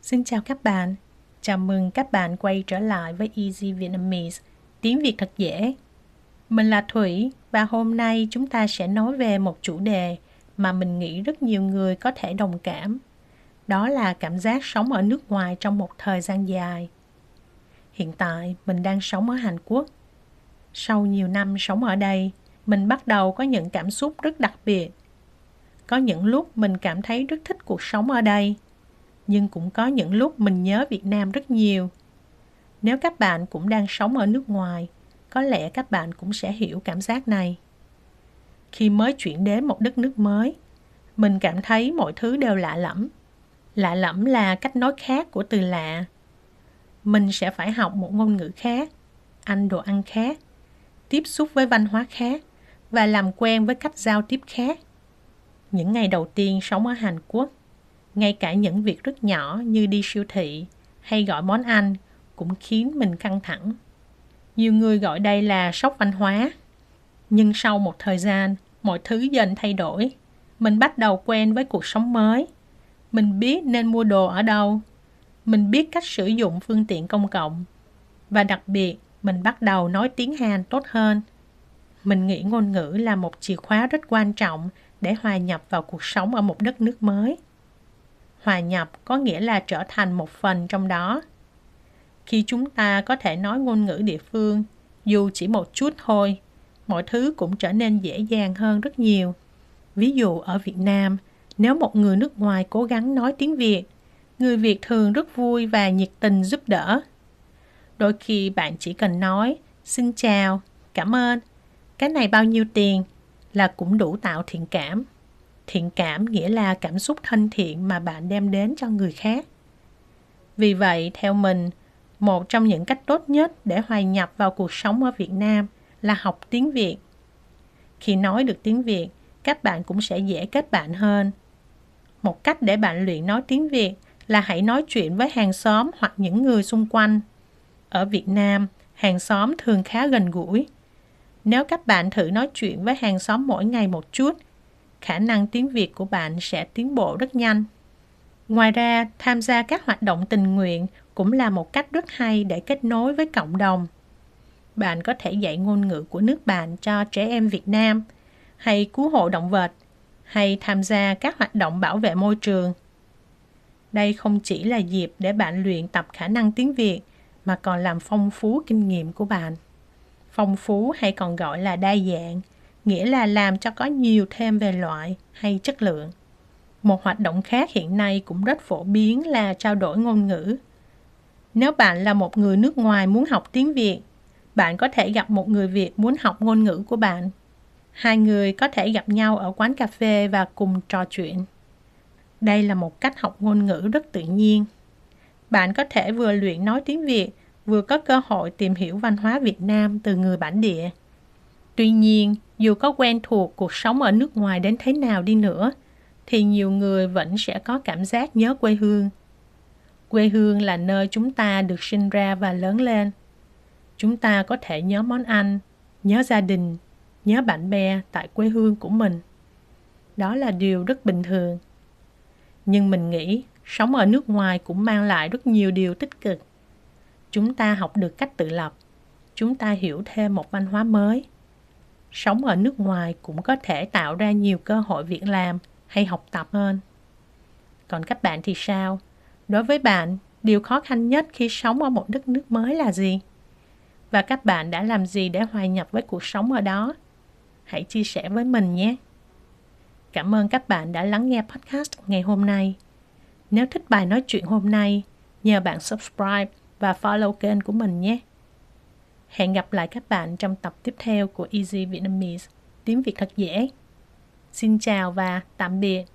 Xin chào các bạn. Chào mừng các bạn quay trở lại với Easy Vietnamese, tiếng Việt thật dễ. Mình là Thủy và hôm nay chúng ta sẽ nói về một chủ đề mà mình nghĩ rất nhiều người có thể đồng cảm. Đó là cảm giác sống ở nước ngoài trong một thời gian dài. Hiện tại mình đang sống ở Hàn Quốc. Sau nhiều năm sống ở đây, mình bắt đầu có những cảm xúc rất đặc biệt. Có những lúc mình cảm thấy rất thích cuộc sống ở đây, nhưng cũng có những lúc mình nhớ Việt Nam rất nhiều. Nếu các bạn cũng đang sống ở nước ngoài, có lẽ các bạn cũng sẽ hiểu cảm giác này. Khi mới chuyển đến một đất nước mới, mình cảm thấy mọi thứ đều lạ lẫm. Lạ lẫm là cách nói khác của từ lạ. Mình sẽ phải học một ngôn ngữ khác, ăn đồ ăn khác, tiếp xúc với văn hóa khác và làm quen với cách giao tiếp khác. Những ngày đầu tiên sống ở Hàn Quốc, ngay cả những việc rất nhỏ như đi siêu thị hay gọi món ăn cũng khiến mình căng thẳng. Nhiều người gọi đây là sốc văn hóa. Nhưng sau một thời gian, mọi thứ dần thay đổi. Mình bắt đầu quen với cuộc sống mới. Mình biết nên mua đồ ở đâu. Mình biết cách sử dụng phương tiện công cộng. Và đặc biệt, mình bắt đầu nói tiếng Hàn tốt hơn. Mình nghĩ ngôn ngữ là một chìa khóa rất quan trọng để hòa nhập vào cuộc sống ở một đất nước mới. Hòa nhập có nghĩa là trở thành một phần trong đó. Khi chúng ta có thể nói ngôn ngữ địa phương, dù chỉ một chút thôi, mọi thứ cũng trở nên dễ dàng hơn rất nhiều. Ví dụ ở Việt Nam, nếu một người nước ngoài cố gắng nói tiếng Việt, người Việt thường rất vui và nhiệt tình giúp đỡ. Đôi khi bạn chỉ cần nói, xin chào, cảm ơn, cái này bao nhiêu tiền là cũng đủ tạo thiện cảm. Thiện cảm nghĩa là cảm xúc thân thiện mà bạn đem đến cho người khác. Vì vậy, theo mình, một trong những cách tốt nhất để hòa nhập vào cuộc sống ở Việt Nam là học tiếng Việt. Khi nói được tiếng Việt, các bạn cũng sẽ dễ kết bạn hơn. Một cách để bạn luyện nói tiếng Việt là hãy nói chuyện với hàng xóm hoặc những người xung quanh. Ở Việt Nam, hàng xóm thường khá gần gũi. Nếu các bạn thử nói chuyện với hàng xóm mỗi ngày một chút, khả năng tiếng Việt của bạn sẽ tiến bộ rất nhanh. Ngoài ra, tham gia các hoạt động tình nguyện cũng là một cách rất hay để kết nối với cộng đồng. Bạn có thể dạy ngôn ngữ của nước bạn cho trẻ em Việt Nam, hay cứu hộ động vật, hay tham gia các hoạt động bảo vệ môi trường. Đây không chỉ là dịp để bạn luyện tập khả năng tiếng Việt, mà còn làm phong phú kinh nghiệm của bạn. Phong phú hay còn gọi là đa dạng, nghĩa là làm cho có nhiều thêm về loại hay chất lượng. Một hoạt động khác hiện nay cũng rất phổ biến là trao đổi ngôn ngữ. Nếu bạn là một người nước ngoài muốn học tiếng Việt, bạn có thể gặp một người Việt muốn học ngôn ngữ của bạn. Hai người có thể gặp nhau ở quán cà phê và cùng trò chuyện. Đây là một cách học ngôn ngữ rất tự nhiên. Bạn có thể vừa luyện nói tiếng Việt, vừa có cơ hội tìm hiểu văn hóa Việt Nam từ người bản địa. Tuy nhiên, dù có quen thuộc cuộc sống ở nước ngoài đến thế nào đi nữa, thì nhiều người vẫn sẽ có cảm giác nhớ quê hương. Quê hương là nơi chúng ta được sinh ra và lớn lên. Chúng ta có thể nhớ món ăn, nhớ gia đình, nhớ bạn bè tại quê hương của mình. Đó là điều rất bình thường. Nhưng mình nghĩ sống ở nước ngoài cũng mang lại rất nhiều điều tích cực. Chúng ta học được cách tự lập. Chúng ta hiểu thêm một văn hóa mới. Sống ở nước ngoài cũng có thể tạo ra nhiều cơ hội việc làm hay học tập hơn. Còn các bạn thì sao? Đối với bạn, điều khó khăn nhất khi sống ở một đất nước mới là gì? Và các bạn đã làm gì để hòa nhập với cuộc sống ở đó? Hãy chia sẻ với mình nhé. Cảm ơn các bạn đã lắng nghe podcast ngày hôm nay. Nếu thích bài nói chuyện hôm nay, nhờ bạn subscribe và follow kênh của mình nhé. Hẹn gặp lại các bạn trong tập tiếp theo của Easy Vietnamese, tiếng Việt thật dễ. Xin chào và tạm biệt.